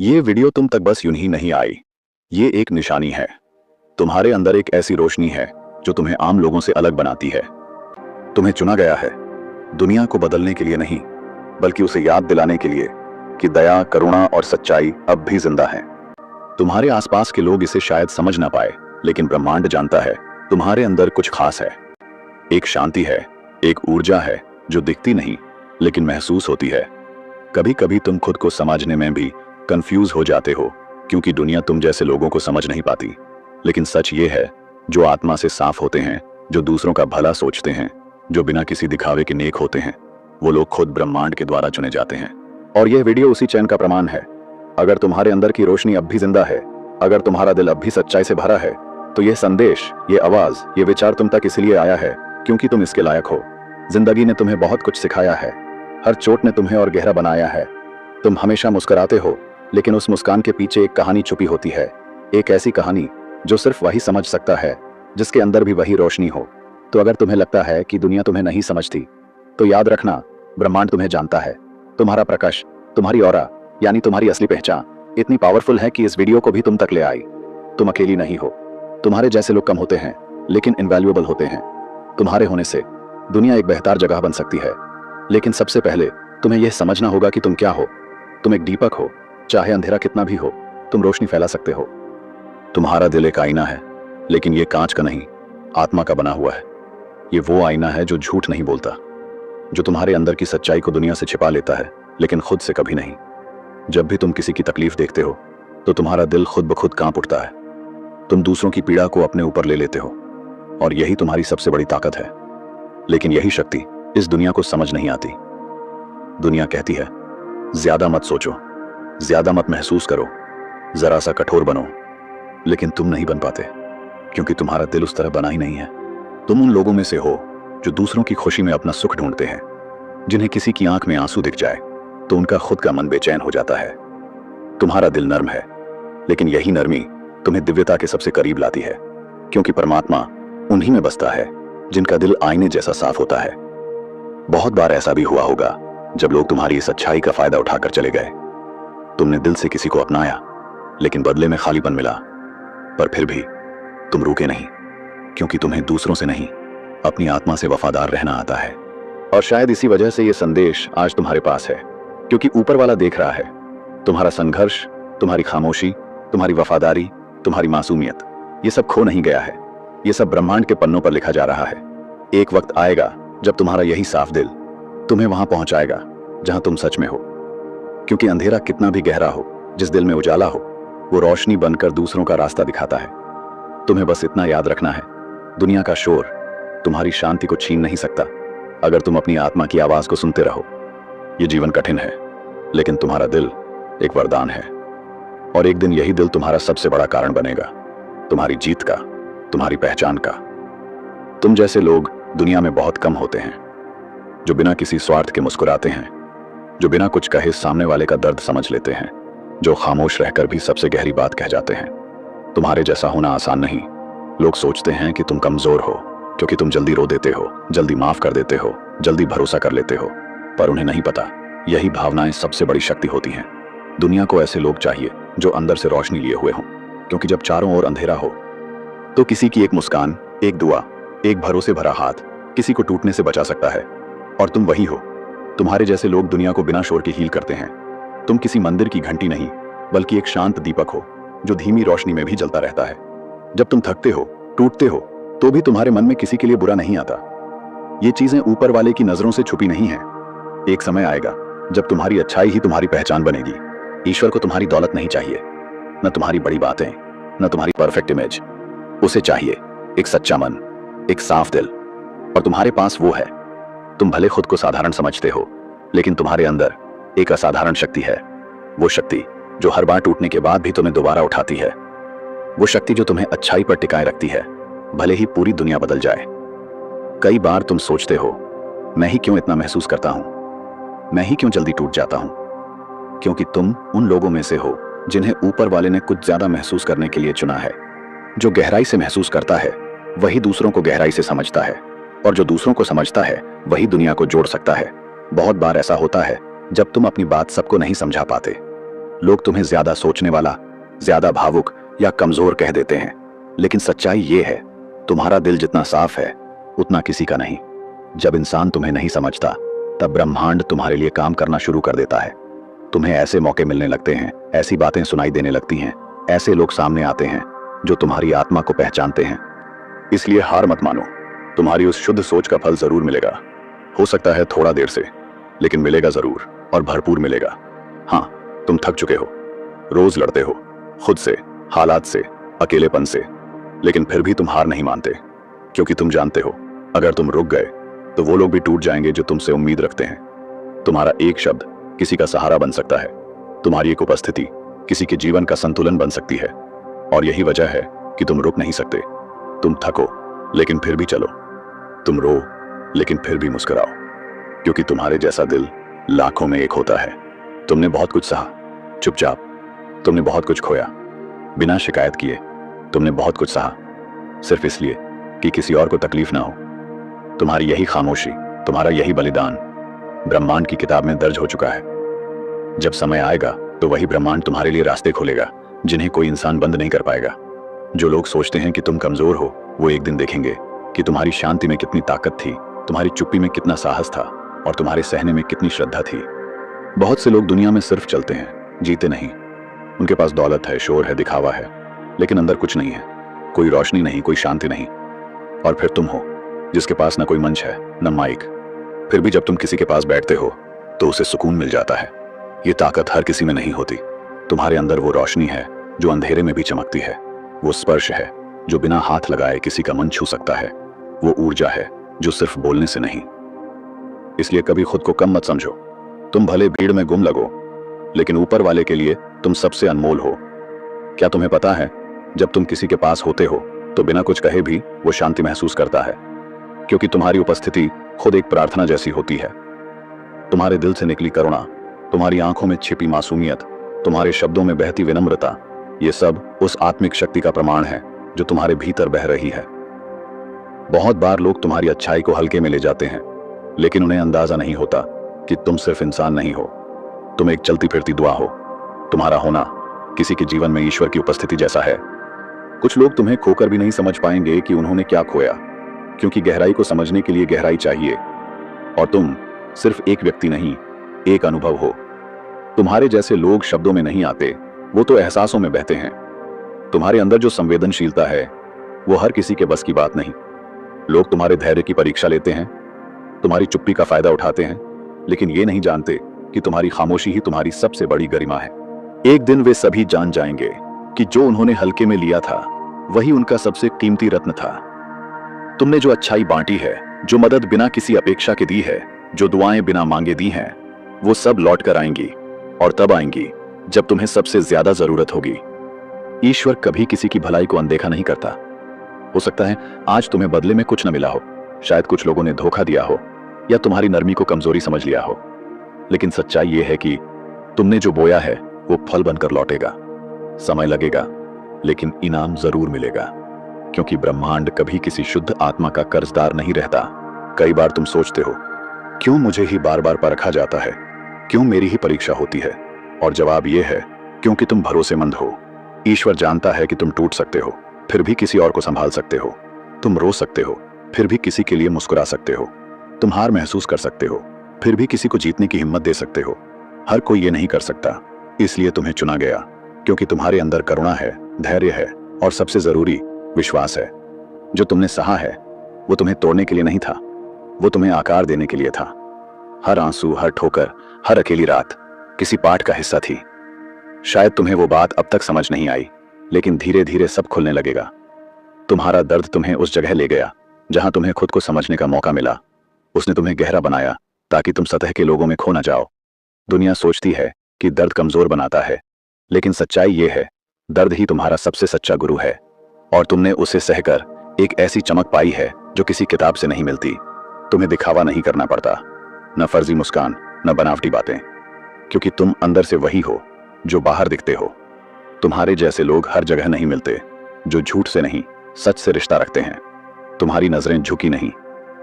ये वीडियो तुम तक बस यूं ही नहीं आई। ये एक निशानी है। तुम्हारे अंदर एक ऐसी रोशनी है जो तुम्हें आम लोगों से अलग बनाती है। तुम्हें चुना गया है दुनिया को बदलने के लिए नहीं, बल्कि उसे याद दिलाने के लिए कि दया, करुणा और सच्चाई अब भी जिंदा है। तुम्हारे आसपास के लोग इसे शायद समझ ना पाए, लेकिन ब्रह्मांड जानता है तुम्हारे अंदर कुछ खास है। एक शांति है, एक ऊर्जा है जो दिखती नहीं लेकिन महसूस होती है। कभी कभी तुम खुद को समझने में भी कंफ्यूज हो जाते हो, क्योंकि दुनिया तुम जैसे लोगों को समझ नहीं पाती। लेकिन सच ये है, जो आत्मा से साफ होते हैं, जो दूसरों का भला सोचते हैं, जो बिना किसी दिखावे के नेक होते हैं, वो लोग खुद ब्रह्मांड के द्वारा चुने जाते हैं। और यह वीडियो उसी चैन का प्रमाण है। अगर तुम्हारे अंदर की रोशनी अब भी जिंदा है, अगर तुम्हारा दिल अब भी सच्चाई से भरा है, तो यह संदेश, ये आवाज, ये विचार तुम तक इसलिए आया है क्योंकि तुम इसके लायक हो। जिंदगी ने तुम्हें बहुत कुछ सिखाया है, हर चोट ने तुम्हें और गहरा बनाया है। तुम हमेशा मुस्कुराते हो, लेकिन उस मुस्कान के पीछे एक कहानी छुपी होती है। एक ऐसी कहानी जो सिर्फ वही समझ सकता है जिसके अंदर भी वही रोशनी हो। तो अगर तुम्हें लगता है कि दुनिया तुम्हें नहीं समझती, तो याद रखना, ब्रह्मांड तुम्हें जानता है। तुम्हारा प्रकाश, तुम्हारी ऑरा, यानी तुम्हारी असली पहचान इतनी पावरफुल है कि इस वीडियो को भी तुम तक ले आई। तुम अकेली नहीं हो। तुम्हारे जैसे लोग कम होते हैं, लेकिन इनवैल्यूएबल होते हैं। तुम्हारे होने से दुनिया एक बेहतर जगह बन सकती है। लेकिन सबसे पहले तुम्हें यह समझना होगा कि तुम क्या हो। तुम एक दीपक हो। चाहे अंधेरा कितना भी हो, तुम रोशनी फैला सकते हो। तुम्हारा दिल एक आईना है, लेकिन ये कांच का नहीं, आत्मा का बना हुआ है। ये वो आईना है जो झूठ नहीं बोलता, जो तुम्हारे अंदर की सच्चाई को दुनिया से छिपा लेता है, लेकिन खुद से कभी नहीं। जब भी तुम किसी की तकलीफ देखते हो, तो तुम्हारा दिल खुद ब खुद कांप उठता है। तुम दूसरों की पीड़ा को अपने ऊपर ले लेते हो, और यही तुम्हारी सबसे बड़ी ताकत है। लेकिन यही शक्ति इस दुनिया को समझ नहीं आती। दुनिया कहती है, ज्यादा मत सोचो, ज्यादा मत महसूस करो, जरा सा कठोर बनो। लेकिन तुम नहीं बन पाते, क्योंकि तुम्हारा दिल उस तरह बना ही नहीं है। तुम उन लोगों में से हो जो दूसरों की खुशी में अपना सुख ढूंढते हैं। जिन्हें किसी की आंख में आंसू दिख जाए तो उनका खुद का मन बेचैन हो जाता है। तुम्हारा दिल नर्म है, लेकिन यही नरमी तुम्हें दिव्यता के सबसे करीब लाती है, क्योंकि परमात्मा उन्हीं में बसता है जिनका दिल आईने जैसा साफ होता है। बहुत बार ऐसा भी हुआ होगा जब लोग तुम्हारी इस अच्छाई का फायदा उठाकर चले गए। तुमने दिल से किसी को अपनाया, लेकिन बदले में खालीपन मिला। पर फिर भी तुम रुके नहीं, क्योंकि तुम्हें दूसरों से नहीं, अपनी आत्मा से वफादार रहना आता है। और शायद इसी वजह से यह संदेश आज तुम्हारे पास है, क्योंकि ऊपर वाला देख रहा है तुम्हारा संघर्ष, तुम्हारी खामोशी, तुम्हारी वफादारी, तुम्हारी मासूमियत। ये सब खो नहीं गया है, ये सब ब्रह्मांड के पन्नों पर लिखा जा रहा है। एक वक्त आएगा जब तुम्हारा यही साफ दिल तुम्हें वहां पहुंचाएगा जहां तुम सच में हो। क्योंकि अंधेरा कितना भी गहरा हो, जिस दिल में उजाला हो, वो रोशनी बनकर दूसरों का रास्ता दिखाता है। तुम्हें बस इतना याद रखना है, दुनिया का शोर तुम्हारी शांति को छीन नहीं सकता, अगर तुम अपनी आत्मा की आवाज को सुनते रहो। ये जीवन कठिन है, लेकिन तुम्हारा दिल एक वरदान है। और एक दिन यही दिल तुम्हारा सबसे बड़ा कारण बनेगा, तुम्हारी जीत का, तुम्हारी पहचान का। तुम जैसे लोग दुनिया में बहुत कम होते हैं, जो बिना किसी स्वार्थ के मुस्कुराते हैं, जो बिना कुछ कहे सामने वाले का दर्द समझ लेते हैं, जो खामोश रहकर भी सबसे गहरी बात कह जाते हैं। तुम्हारे जैसा होना आसान नहीं। लोग सोचते हैं कि तुम कमजोर हो, क्योंकि तुम जल्दी रो देते हो, जल्दी माफ कर देते हो, जल्दी भरोसा कर लेते हो। पर उन्हें नहीं पता, यही भावनाएं सबसे बड़ी शक्ति होती हैं। दुनिया को ऐसे लोग चाहिए जो अंदर से रोशनी लिए हुए हों, क्योंकि जब चारों ओर अंधेरा हो, तो किसी की एक मुस्कान, एक दुआ, एक भरोसे भरा हाथ किसी को टूटने से बचा सकता है। और तुम वही हो। तुम्हारे जैसे लोग दुनिया को बिना शोर के हील करते हैं। तुम किसी मंदिर की घंटी नहीं, बल्कि एक शांत दीपक हो, जो धीमी रोशनी में भी जलता रहता है। जब तुम थकते हो, टूटते हो, तो भी तुम्हारे मन में किसी के लिए बुरा नहीं आता। ये चीजें ऊपर वाले की नजरों से छुपी नहीं है। एक समय आएगा जब तुम्हारी अच्छाई ही तुम्हारी पहचान बनेगी। ईश्वर को तुम्हारी दौलत नहीं चाहिए, न तुम्हारी बड़ी बातें, न तुम्हारी परफेक्ट इमेज। उसे चाहिए एक सच्चा मन, एक साफ दिल। और तुम्हारे पास वो है। तुम भले खुद को साधारण समझते हो, लेकिन तुम्हारे अंदर एक असाधारण शक्ति है। वो शक्ति जो हर बार टूटने के बाद भी तुम्हें दोबारा उठाती है। वो शक्ति जो तुम्हें अच्छाई पर टिकाए रखती है, भले ही पूरी दुनिया बदल जाए। कई बार तुम सोचते हो, मैं ही क्यों इतना महसूस करता हूं, मैं ही क्यों जल्दी टूट जाता हूं। क्योंकि तुम उन लोगों में से हो जिन्हें ऊपर वाले ने कुछ ज्यादा महसूस करने के लिए चुना है। जो गहराई से महसूस करता है, वही दूसरों को गहराई से समझता है, और जो दूसरों को समझता है, वही दुनिया को जोड़ सकता है। बहुत बार ऐसा होता है जब तुम अपनी बात सबको नहीं समझा पाते, लोग तुम्हें ज्यादा सोचने वाला, ज्यादा भावुक या कमजोर कह देते हैं, लेकिन सच्चाई ये है, तुम्हारा दिल जितना साफ है उतना किसी का नहीं। जब इंसान तुम्हें नहीं समझता, तब ब्रह्मांड तुम्हारे लिए काम करना शुरू कर देता है। तुम्हें ऐसे मौके मिलने लगते हैं, ऐसी बातें सुनाई देने लगती हैं, ऐसे लोग सामने आते हैं जो तुम्हारी आत्मा को पहचानते हैं। इसलिए हार मत मानो, तुम्हारी उस शुद्ध सोच का फल जरूर मिलेगा। हो सकता है थोड़ा देर से, लेकिन मिलेगा जरूर, और भरपूर मिलेगा। हाँ, तुम थक चुके हो, रोज लड़ते हो खुद से, हालात से, अकेलेपन से, लेकिन फिर भी तुम हार नहीं मानते, क्योंकि तुम जानते हो अगर तुम रुक गए तो वो लोग भी टूट जाएंगे जो तुमसे उम्मीद रखते हैं। तुम्हारा एक शब्द किसी का सहारा बन सकता है, तुम्हारी एक उपस्थिति किसी के जीवन का संतुलन बन सकती है, और यही वजह है कि तुम रुक नहीं सकते। तुम थको लेकिन फिर भी चलो, तुम रो लेकिन फिर भी मुस्कुराओ, क्योंकि तुम्हारे जैसा दिल लाखों में एक होता है। तुमने बहुत कुछ सहा चुपचाप, तुमने बहुत कुछ खोया बिना शिकायत किए, तुमने बहुत कुछ सहा सिर्फ इसलिए कि किसी और को तकलीफ ना हो। तुम्हारी यही खामोशी, तुम्हारा यही बलिदान ब्रह्मांड की किताब में दर्ज हो चुका है। जब समय आएगा तो वही ब्रह्मांड तुम्हारे लिए रास्ते खोलेगा जिन्हें कोई इंसान बंद नहीं कर पाएगा। जो लोग सोचते हैं कि तुम कमजोर हो, वो एक दिन देखेंगे कि तुम्हारी शांति में कितनी ताकत थी, तुम्हारी चुप्पी में कितना साहस था, और तुम्हारे सहने में कितनी श्रद्धा थी। बहुत से लोग दुनिया में सिर्फ चलते हैं, जीते नहीं। उनके पास दौलत है, शोर है, दिखावा है, लेकिन अंदर कुछ नहीं है, कोई रोशनी नहीं, कोई शांति नहीं। और फिर तुम हो, जिसके पास न कोई मंच है, न माइक, फिर भी जब तुम किसी के पास बैठते हो तो उसे सुकून मिल जाता है। ये ताकत हर किसी में नहीं होती। तुम्हारे अंदर वो रोशनी है जो अंधेरे में भी चमकती है, वो स्पर्श है जो बिना हाथ लगाए किसी का मन छू सकता है, वो ऊर्जा है जो सिर्फ बोलने से नहीं। इसलिए कभी खुद को कम मत समझो। तुम भले भीड़ में गुम लगो, लेकिन ऊपर वाले के लिए तुम सबसे अनमोल हो। क्या तुम्हें पता है, जब तुम किसी के पास होते हो तो बिना कुछ कहे भी वो शांति महसूस करता है, क्योंकि तुम्हारी उपस्थिति खुद एक प्रार्थना जैसी होती है। तुम्हारे दिल से निकली करुणा, तुम्हारी आंखों में छिपी मासूमियत, तुम्हारे शब्दों में बहती विनम्रता, ये सब उस आत्मिक शक्ति का प्रमाण है जो तुम्हारे भीतर बह रही है। बहुत बार लोग तुम्हारी अच्छाई को हल्के में ले जाते हैं, लेकिन उन्हें अंदाजा नहीं होता कि तुम सिर्फ इंसान नहीं हो, तुम एक चलती फिरती दुआ हो। तुम्हारा होना किसी के जीवन में ईश्वर की उपस्थिति जैसा है। कुछ लोग तुम्हें खोकर भी नहीं समझ पाएंगे कि उन्होंने क्या खोया, क्योंकि गहराई को समझने के लिए गहराई चाहिए, और तुम सिर्फ एक व्यक्ति नहीं, एक अनुभव हो। तुम्हारे जैसे लोग शब्दों में नहीं आते, वो तो एहसासों में बहते हैं। तुम्हारे अंदर जो संवेदनशीलता है वो हर किसी के बस की बात नहीं। लोग तुम्हारे धैर्य की परीक्षा लेते हैं, तुम्हारी चुप्पी का फायदा उठाते हैं, लेकिन ये नहीं जानते कि तुम्हारी खामोशी ही तुम्हारी सबसे बड़ी गरिमा है। एक दिन वे सभी जान जाएंगे कि जो उन्होंने हल्के में लिया था वही उनका सबसे कीमती रत्न था। तुमने जो अच्छाई बांटी है, जो मदद बिना किसी अपेक्षा के दी है, जो दुआएं बिना मांगे दी हैं, वो सब लौट कर आएंगी, और तब आएंगी जब तुम्हें सबसे ज्यादा जरूरत होगी। ईश्वर कभी किसी की भलाई को अनदेखा नहीं करता। हो सकता है आज तुम्हें बदले में कुछ न मिला हो, शायद कुछ लोगों ने धोखा दिया हो, या तुम्हारी नरमी को कमजोरी समझ लिया हो, लेकिन सच्चाई यह है कि तुमने जो बोया है वो फल बनकर लौटेगा। समय लगेगा, लेकिन इनाम जरूर मिलेगा, क्योंकि ब्रह्मांड कभी किसी शुद्ध आत्मा का कर्जदार नहीं रहता। कई बार तुम सोचते हो, क्यों मुझे ही बार बार परखा जाता है, क्यों मेरी ही परीक्षा होती है, और जवाब यह है, क्योंकि तुम भरोसेमंद हो। ईश्वर जानता है कि तुम टूट सकते हो, फिर भी किसी और को संभाल सकते हो। तुम रो सकते हो, फिर भी किसी के लिए मुस्कुरा सकते हो। तुम हार महसूस कर सकते हो, फिर भी किसी को जीतने की हिम्मत दे सकते हो। हर कोई ये नहीं कर सकता, इसलिए तुम्हें चुना गया, क्योंकि तुम्हारे अंदर करुणा है, धैर्य है, और सबसे जरूरी विश्वास है। जो तुमने सहा है वो तुम्हें तोड़ने के लिए नहीं था, वो तुम्हें आकार देने के लिए था। हर आंसू, हर ठोकर, हर अकेली रात किसी पाठ का हिस्सा थी। शायद तुम्हें वो बात अब तक समझ नहीं आई, लेकिन धीरे धीरे सब खुलने लगेगा। तुम्हारा दर्द तुम्हें उस जगह ले गया जहां तुम्हें खुद को समझने का मौका मिला। उसने तुम्हें गहरा बनाया ताकि तुम सतह के लोगों में खो न जाओ। दुनिया सोचती है कि दर्द कमजोर बनाता है, लेकिन सच्चाई ये है, दर्द ही तुम्हारा सबसे सच्चा गुरु है, और तुमने उसे सहकर एक ऐसी चमक पाई है जो किसी किताब से नहीं मिलती। तुम्हें दिखावा नहीं करना पड़ता, न फर्जी मुस्कान, न बनावटी बातें, क्योंकि तुम अंदर से वही हो जो बाहर दिखते हो। तुम्हारे जैसे लोग हर जगह नहीं मिलते, जो झूठ से नहीं, सच से रिश्ता रखते हैं। तुम्हारी नजरें झुकी नहीं,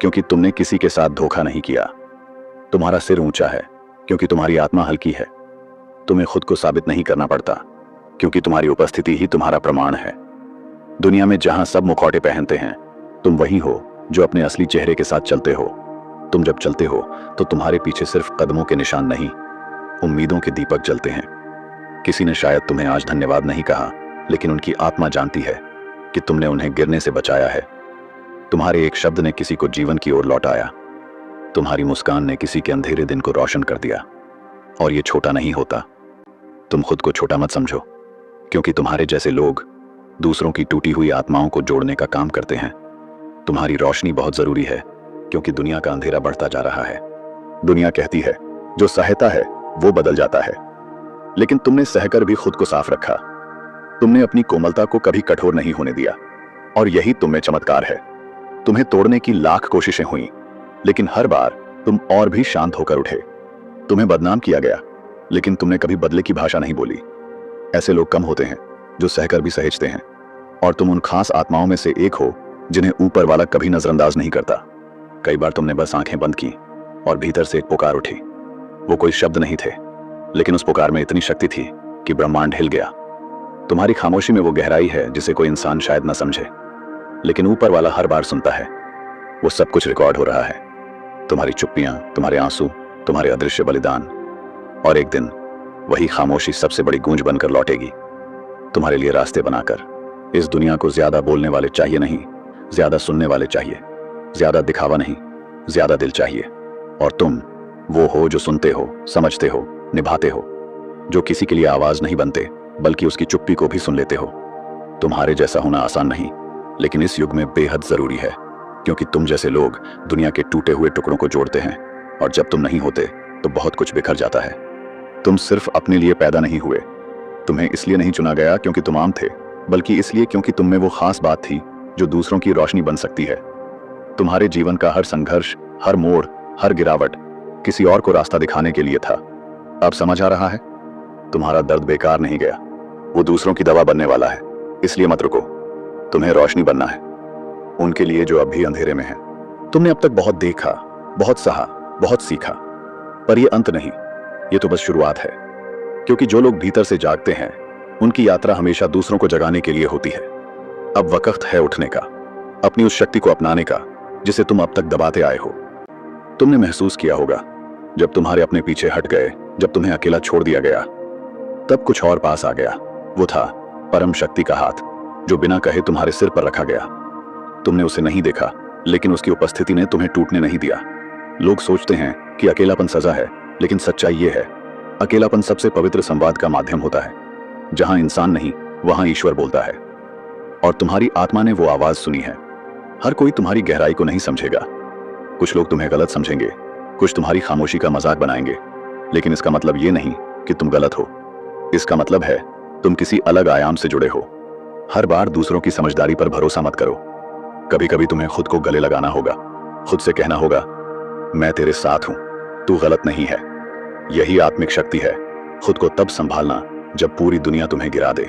क्योंकि तुमने किसी के साथ धोखा नहीं किया। तुम्हारा सिर ऊंचा है, क्योंकि तुम्हारी आत्मा हल्की है। तुम्हें खुद को साबित नहीं करना पड़ता, क्योंकि तुम्हारी उपस्थिति ही तुम्हारा प्रमाण है। दुनिया में जहां सब मुखौटे पहनते हैं, तुम वही हो जो अपने असली चेहरे के साथ चलते हो। तुम जब चलते हो तो तुम्हारे पीछे सिर्फ कदमों के निशान नहीं, उम्मीदों के दीपक जलते हैं। किसी ने शायद तुम्हें आज धन्यवाद नहीं कहा, लेकिन उनकी आत्मा जानती है कि तुमने उन्हें गिरने से बचाया है। तुम्हारे एक शब्द ने किसी को जीवन की ओर लौटाया। तुम्हारी मुस्कान ने किसी के अंधेरे दिन को रोशन कर दिया। और ये छोटा नहीं होता। तुम खुद को छोटा मत समझो, क्योंकि तुम्हारे जैसे लोग दूसरों की टूटी हुई आत्माओं को जोड़ने का काम करते हैं। तुम्हारी रोशनी बहुत जरूरी है, क्योंकि दुनिया का अंधेरा बढ़ता जा रहा है। दुनिया कहती है जो सहता है वो बदल जाता है, लेकिन तुमने सहकर भी खुद को साफ रखा। तुमने अपनी कोमलता को कभी कठोर नहीं होने दिया, और यही तुम में चमत्कार है। तुम्हें तोड़ने की लाख कोशिशें हुई, लेकिन हर बार तुम और भी शांत होकर उठे। तुम्हें बदनाम किया गया, लेकिन तुमने कभी बदले की भाषा नहीं बोली। ऐसे लोग कम होते हैं जो सहकर भी सहेजते हैं, और तुम उन खास आत्माओं में से एक हो जिन्हें ऊपर वाला कभी नजरअंदाज नहीं करता। कई बार तुमने बस आंखें बंद की और भीतर से एक पुकार उठी। वो कोई शब्द नहीं थे, लेकिन उस पुकार में इतनी शक्ति थी कि ब्रह्मांड हिल गया। तुम्हारी खामोशी में वो गहराई है जिसे कोई इंसान शायद न समझे, लेकिन ऊपर वाला हर बार सुनता है। वो सब कुछ रिकॉर्ड हो रहा है, तुम्हारी चुप्पियां, तुम्हारे आंसू, तुम्हारे अदृश्य बलिदान। और एक दिन वही खामोशी सबसे बड़ी गूंज बनकर लौटेगी, तुम्हारे लिए रास्ते बनाकर। इस दुनिया को ज्यादा बोलने वाले चाहिए नहीं, ज्यादा सुनने वाले चाहिए। ज्यादा दिखावा नहीं, ज्यादा दिल चाहिए। और तुम वो हो जो सुनते हो, समझते हो, निभाते हो, जो किसी के लिए आवाज नहीं बनते, बल्कि उसकी चुप्पी को भी सुन लेते हो। तुम्हारे जैसा होना आसान नहीं, लेकिन इस युग में बेहद जरूरी है, क्योंकि तुम जैसे लोग दुनिया के टूटे हुए टुकड़ों को जोड़ते हैं, और जब तुम नहीं होते तो बहुत कुछ बिखर जाता है। तुम सिर्फ अपने लिए पैदा नहीं हुए। तुम्हें इसलिए नहीं चुना गया क्योंकि तुम आम थे, बल्कि इसलिए क्योंकि तुम में वो खास बात थी जो दूसरों की रोशनी बन सकती है। तुम्हारे जीवन का हर संघर्ष, हर मोड़, हर गिरावट किसी और को रास्ता दिखाने के लिए था। अब समझ आ रहा है? तुम्हारा दर्द बेकार नहीं गया, वो दूसरों की दवा बनने वाला है। इसलिए मत रुको, तुम्हें रोशनी बनना है उनके लिए जो अब भी अंधेरे में है। तुमने अब तक बहुत देखा, बहुत सहा, बहुत सीखा, पर यह अंत नहीं, ये तो बस शुरुआत है। क्योंकि जो लोग भीतर से जागते हैं, उनकी यात्रा हमेशा दूसरों को जगाने के लिए होती है। अब वक्त है उठने का, अपनी उस शक्ति को अपनाने का जिसे तुम अब तक दबाते आए हो। तुमने महसूस किया होगा जब तुम्हारे अपने पीछे हट गए, जब तुम्हें अकेला छोड़ दिया गया, तब कुछ और पास आ गया। वो था परम शक्ति का हाथ, जो बिना कहे तुम्हारे सिर पर रखा गया। तुमने उसे नहीं देखा, लेकिन उसकी उपस्थिति ने तुम्हें टूटने नहीं दिया। लोग सोचते हैं कि अकेलापन सजा है, लेकिन सच्चाई ये है, अकेलापन सबसे पवित्र संवाद का माध्यम होता है। जहां इंसान नहीं, वहां ईश्वर बोलता है। और तुम्हारी आत्मा ने वो आवाज सुनी है। हर कोई तुम्हारी गहराई को नहीं समझेगा। कुछ लोग तुम्हें गलत समझेंगे, कुछ तुम्हारी खामोशी का मजाक बनाएंगे, लेकिन इसका मतलब ये नहीं कि तुम गलत हो। इसका मतलब है तुम किसी अलग आयाम से जुड़े हो। हर बार दूसरों की समझदारी पर भरोसा मत करो। कभी कभी तुम्हें खुद को गले लगाना होगा, खुद से कहना होगा, मैं तेरे साथ हूं, तू गलत नहीं है। यही आत्मिक शक्ति है, खुद को तब संभालना जब पूरी दुनिया तुम्हें गिरा दे।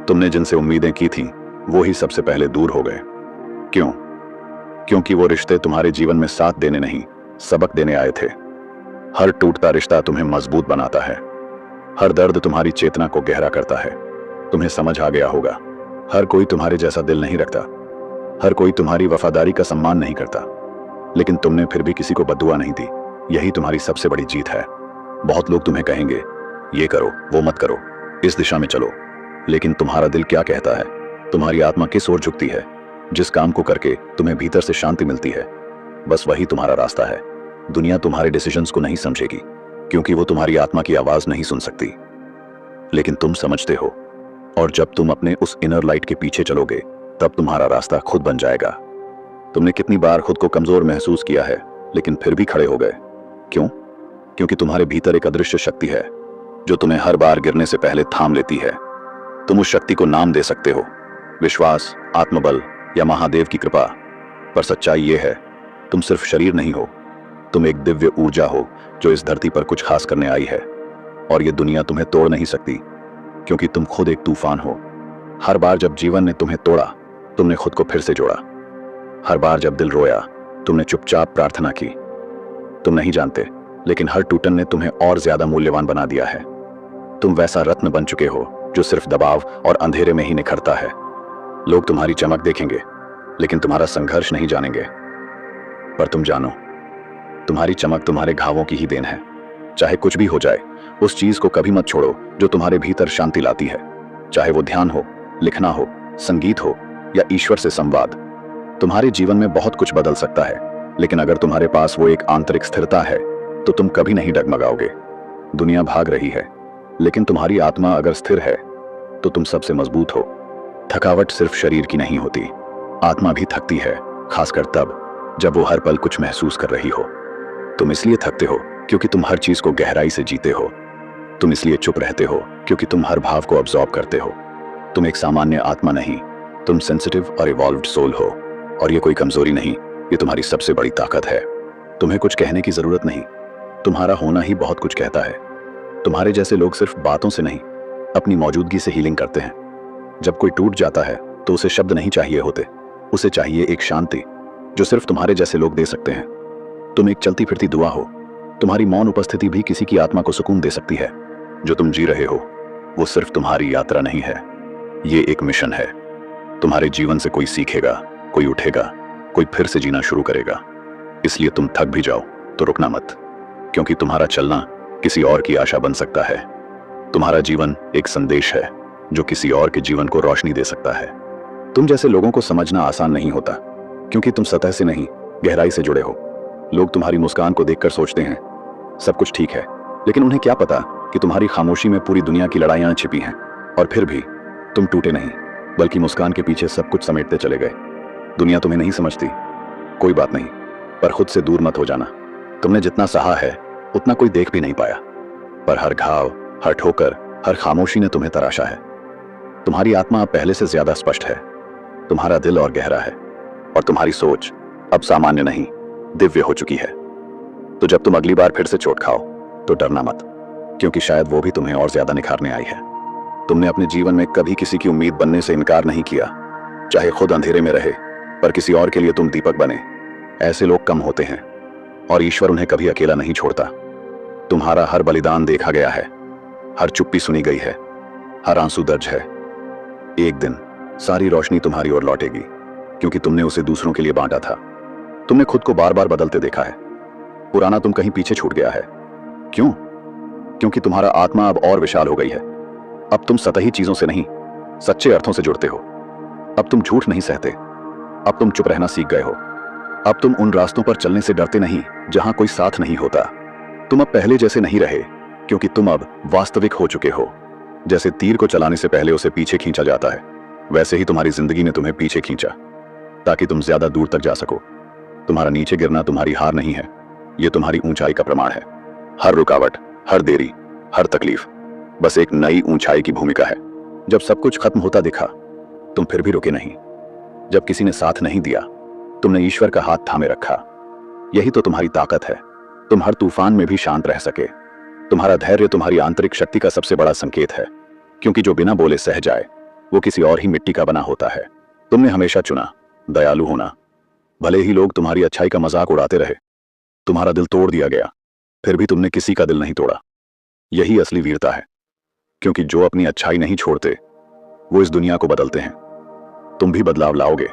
तुमने जिनसे उम्मीदें की थी, वो ही सबसे पहले दूर हो गए। क्यों? क्योंकि वो रिश्ते तुम्हारे जीवन में साथ देने नहीं, सबक देने आए थे। हर टूटता रिश्ता तुम्हें मजबूत बनाता है। हर दर्द तुम्हारी चेतना को गहरा करता है। तुम्हें समझ आ गया होगा, हर कोई तुम्हारे जैसा दिल नहीं रखता, हर कोई तुम्हारी वफादारी का सम्मान नहीं करता, लेकिन तुमने फिर भी किसी को बद्दुआ नहीं दी। यही तुम्हारी सबसे बड़ी जीत है। बहुत लोग तुम्हें कहेंगे, ये करो, वो मत करो, इस दिशा में चलो, लेकिन तुम्हारा दिल क्या कहता है? तुम्हारी आत्मा किस ओर झुकती है? जिस काम को करके तुम्हें भीतर से शांति मिलती है, बस वही तुम्हारा रास्ता है। दुनिया तुम्हारे डिसीजंस को नहीं समझेगी, क्योंकि वो तुम्हारी आत्मा की आवाज नहीं सुन सकती, लेकिन तुम समझते हो। और जब तुम अपने उस इनर लाइट के पीछे चलोगे, तब तुम्हारा रास्ता खुद बन जाएगा। तुमने कितनी बार खुद को कमजोर महसूस किया है, लेकिन फिर भी खड़े हो गए। क्यों? क्योंकि तुम्हारे भीतर एक अदृश्य शक्ति है जो तुम्हें हर बार गिरने से पहले थाम लेती है। तुम उस शक्ति को नाम दे सकते हो, विश्वास, आत्मबल या महादेव की कृपा, पर सच्चाई ये है, तुम सिर्फ शरीर नहीं हो, तुम एक दिव्य ऊर्जा हो जो इस धरती पर कुछ खास करने आई है। और ये दुनिया तुम्हें तोड़ नहीं सकती, क्योंकि तुम खुद एक तूफान हो। हर बार जब जीवन ने तुम्हें तोड़ा, तुमने खुद को फिर से जोड़ा। हर बार जब दिल रोया, तुमने चुपचाप प्रार्थना की। तुम नहीं जानते, लेकिन हर टूटन ने तुम्हें और ज्यादा मूल्यवान बना दिया है। तुम वैसा रत्न बन चुके हो जो सिर्फ दबाव और अंधेरे में ही निखरता है। लोग तुम्हारी चमक देखेंगे लेकिन तुम्हारा संघर्ष नहीं जानेंगे। पर तुम जानो, तुम्हारी चमक तुम्हारे घावों की ही देन है। चाहे कुछ भी हो जाए, उस चीज को कभी मत छोड़ो जो तुम्हारे भीतर शांति लाती है। चाहे वो ध्यान हो, लिखना हो, संगीत हो या ईश्वर से संवाद। तुम्हारे जीवन में बहुत कुछ बदल सकता है, लेकिन अगर तुम्हारे पास वो एक आंतरिक स्थिरता है तो तुम कभी नहीं डगमगाओगे। दुनिया भाग रही है, लेकिन तुम्हारी आत्मा अगर स्थिर है तो तुम सबसे मजबूत हो। थकावट सिर्फ शरीर की नहीं होती, आत्मा भी थकती है, खासकर तब जब वो हर पल कुछ महसूस कर रही हो। तुम इसलिए थकते हो क्योंकि तुम हर चीज को गहराई से जीते हो। तुम इसलिए चुप रहते हो क्योंकि तुम हर भाव को अब्सॉर्ब करते हो। तुम एक सामान्य आत्मा नहीं, तुम सेंसिटिव और इवॉल्व्ड सोल हो। और ये कोई कमजोरी नहीं, ये तुम्हारी सबसे बड़ी ताकत है। तुम्हें कुछ कहने की जरूरत नहीं, तुम्हारा होना ही बहुत कुछ कहता है। तुम्हारे जैसे लोग सिर्फ बातों से नहीं, अपनी मौजूदगी से हीलिंग करते हैं। जब कोई टूट जाता है तो उसे शब्द नहीं चाहिए होते, उसे चाहिए एक शांति जो सिर्फ तुम्हारे जैसे लोग दे सकते हैं। तुम एक चलती फिरती दुआ हो। तुम्हारी मौन उपस्थिति भी किसी की आत्मा को सुकून दे सकती है। जो तुम जी रहे हो वो सिर्फ तुम्हारी यात्रा नहीं है, ये एक मिशन है। तुम्हारे जीवन से कोई सीखेगा, कोई उठेगा, कोई फिर से जीना शुरू करेगा। इसलिए तुम थक भी जाओ तो रुकना मत, क्योंकि तुम्हारा चलना किसी और की आशा बन सकता है। तुम्हारा जीवन एक संदेश है जो किसी और के जीवन को रोशनी दे सकता है। तुम जैसे लोगों को समझना आसान नहीं होता, क्योंकि तुम सतह से नहीं, गहराई से जुड़े हो। लोग तुम्हारी मुस्कान को देखकर सोचते हैं सब कुछ ठीक है, लेकिन उन्हें क्या पता कि तुम्हारी खामोशी में पूरी दुनिया की लड़ाइयां छिपी हैं। और फिर भी तुम टूटे नहीं, बल्कि मुस्कान के पीछे सब कुछ समेटते चले गए। दुनिया तुम्हें नहीं समझती, कोई बात नहीं, पर खुद से दूर मत हो जाना। तुमने जितना सहा है उतना कोई देख भी नहीं पाया, पर हर घाव, हर ठोकर, हर खामोशी ने तुम्हें तराशा है। तुम्हारी आत्मा अब पहले से ज्यादा स्पष्ट है, तुम्हारा दिल और गहरा है, और तुम्हारी सोच अब सामान्य नहीं, दिव्य हो चुकी है। तो जब तुम अगली बार फिर से चोट खाओ तो डरना मत, क्योंकि शायद वो भी तुम्हें और ज्यादा निखारने आई है। तुमने अपने जीवन में कभी किसी की उम्मीद बनने से इनकार नहीं किया, चाहे खुद अंधेरे में रहे, पर किसी और के लिए तुम दीपक बने। ऐसे लोग कम होते हैं और ईश्वर उन्हें कभी अकेला नहीं छोड़ता। तुम्हारा हर बलिदान देखा गया है, हर चुप्पी सुनी गई है, हर आंसू दर्ज है। एक दिन सारी रोशनी तुम्हारी ओर लौटेगी, क्योंकि तुमने उसे दूसरों के लिए बांटा था। तुमने खुद को बार बार बदलते देखा है। पुराना तुम कहीं पीछे छूट गया है। क्यों? क्योंकि तुम्हारा आत्मा अब और विशाल हो गई है। अब तुम सतही चीजों से नहीं, सच्चे अर्थों से जुड़ते हो। अब तुम झूठ नहीं सहते, अब तुम चुप रहना सीख गए हो। अब तुम उन रास्तों पर चलने से डरते नहीं जहां कोई साथ नहीं होता। तुम अब पहले जैसे नहीं रहे, क्योंकि तुम अब वास्तविक हो चुके हो। जैसे तीर को चलाने से पहले उसे पीछे खींचा जाता है, वैसे ही तुम्हारी जिंदगी ने तुम्हें पीछे खींचा, ताकि तुम ज्यादा दूर तक जा सको। तुम्हारा नीचे गिरना तुम्हारी हार नहीं है, यह तुम्हारी ऊंचाई का प्रमाण है। हर रुकावट, हर देरी, हर तकलीफ बस एक नई ऊंचाई की भूमिका है। जब सब कुछ खत्म होता दिखा, तुम फिर भी रुके नहीं। जब किसी ने साथ नहीं दिया, तुमने ईश्वर का हाथ थामे रखा। यही तो तुम्हारी ताकत है। तुम हर तूफान में भी शांत रह सके। तुम्हारा धैर्य तुम्हारी आंतरिक शक्ति का सबसे बड़ा संकेत है, क्योंकि जो बिना बोले सह जाए वो किसी और ही मिट्टी का बना होता है। तुमने हमेशा चुना दयालु होना, भले ही लोग तुम्हारी अच्छाई का मजाक उड़ाते रहे। तुम्हारा दिल तोड़ दिया गया, फिर भी तुमने किसी का दिल नहीं तोड़ा। यही असली वीरता है, क्योंकि जो अपनी अच्छाई नहीं छोड़ते वो इस दुनिया को बदलते हैं। तुम भी बदलाव लाओगे,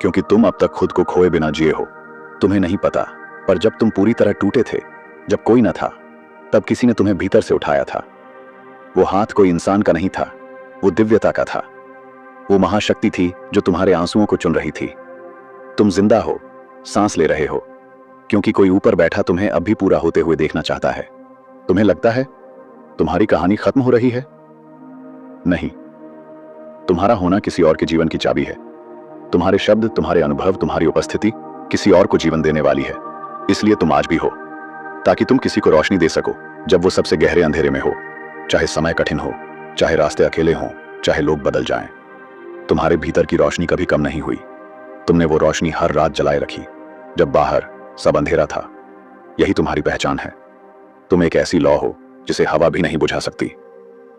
क्योंकि तुम अब तक खुद को खोए बिना जिए हो। तुम्हें नहीं पता, पर जब तुम पूरी तरह टूटे थे, जब कोई न था, तब किसी ने तुम्हें भीतर से उठाया था। वो हाथ कोई इंसान का नहीं था, वो दिव्यता का था। वो महाशक्ति थी जो तुम्हारे आंसुओं को चुन रही थी। तुम जिंदा हो, सांस ले रहे हो, क्योंकि कोई ऊपर बैठा तुम्हें अब भी पूरा होते हुए देखना चाहता है। तुम्हें लगता है तुम्हारी कहानी खत्म हो रही है? नहीं, तुम्हारा होना किसी और के जीवन की चाबी है। तुम्हारे शब्द, तुम्हारे अनुभव, तुम्हारी उपस्थिति किसी और को जीवन देने वाली है। इसलिए तुम आज भी हो, ताकि तुम किसी को रोशनी दे सको जब वो सबसे गहरे अंधेरे में हो। चाहे समय कठिन हो, चाहे रास्ते अकेले हों, चाहे लोग बदल जाएं, तुम्हारे भीतर की रोशनी कभी कम नहीं हुई। तुमने वो रोशनी हर रात जलाए रखी जब बाहर सब अंधेरा था। यही तुम्हारी पहचान है। तुम एक ऐसी लौ हो जिसे हवा भी नहीं बुझा सकती,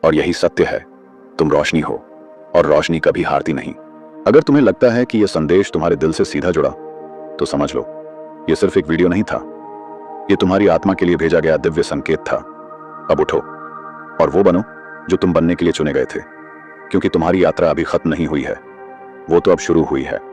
और यही सत्य है। तुम रोशनी हो, और रोशनी कभी हारती नहीं। अगर तुम्हें लगता है कि यह संदेश तुम्हारे दिल से सीधा जुड़ा, तो समझ लो यह सिर्फ एक वीडियो नहीं था, यह तुम्हारी आत्मा के लिए भेजा गया दिव्य संकेत था। अब उठो और वो बनो जो तुम बनने के लिए चुने गए थे, क्योंकि तुम्हारी यात्रा अभी खत्म नहीं हुई है, वो तो अब शुरू हुई है।